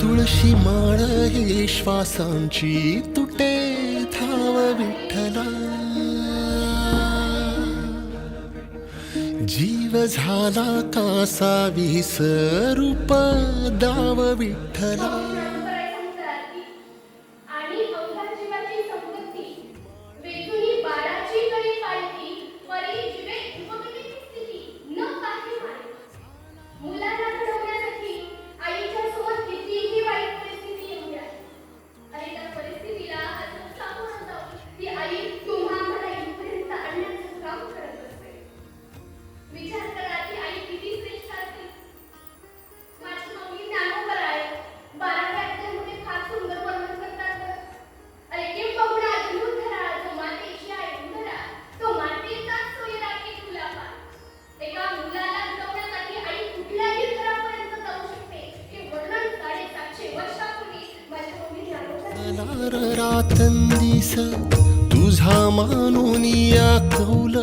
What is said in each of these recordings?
तुळशी माळ ही श्वासांची तुटे धाव विठ्ठला, जीव झाला कासा विसरूप दाव विठ्ठला. रातंदिस तुझा मानून या कौल,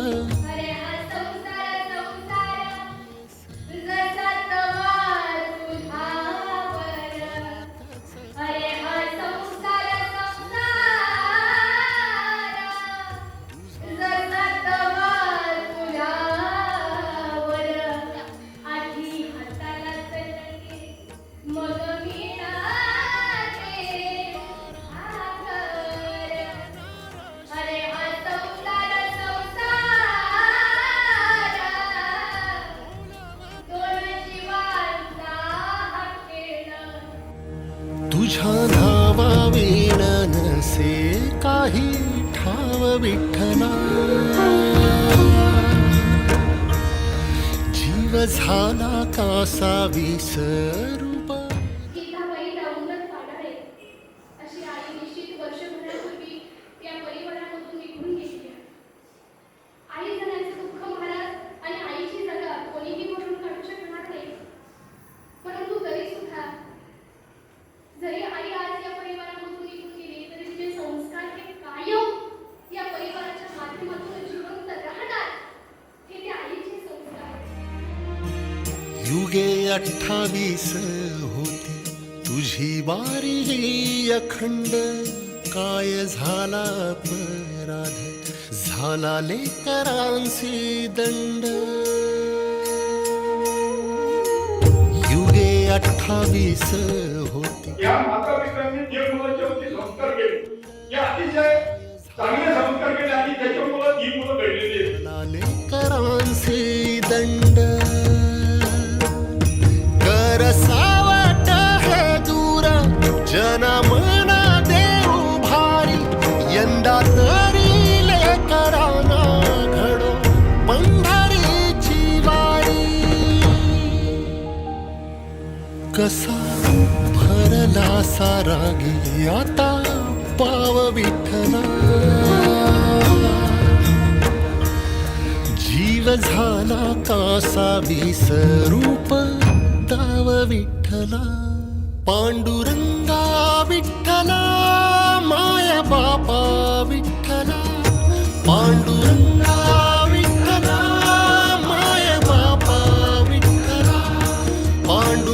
तुझ्या नावा वीण नसे काही ठाव विठ्ठला, जीव झाला कासा विसरूप. जरी आई आज या परिवारामधून निघून गेली तरी तिचे संस्कार हे कायम या परिवाराच्या माध्यमातून जिवंत राहणार. हे त्या आईचे संस्कार. युगे 28 होती तुझी वारी ही अखंड, काय झाला अपराध झाला लेकरांसी दंड. युगे 28 होती. या माता पित्यांनी जे मुलांच्या वरती संस्कार केले, या अतिशय चांगले संस्कार केले आणि त्याच्यामुळे ही मुलं घडलेली आहेत. लेकरांसी दंड कर सावट हे दूर, जनमना देऊ भारी, यंदा तरी लेकरांना घडो पंढरीची वारी. कसा भरला सारागी आता पाव विठ्ठला, जीव झाला कासा विसरूप दाव विठ्ठला. पांडुरंगा विठ्ठला माया बापा विठ्ठला, पांडुरंगा विठ्ठला माया बापा विठ्ठला, पांडु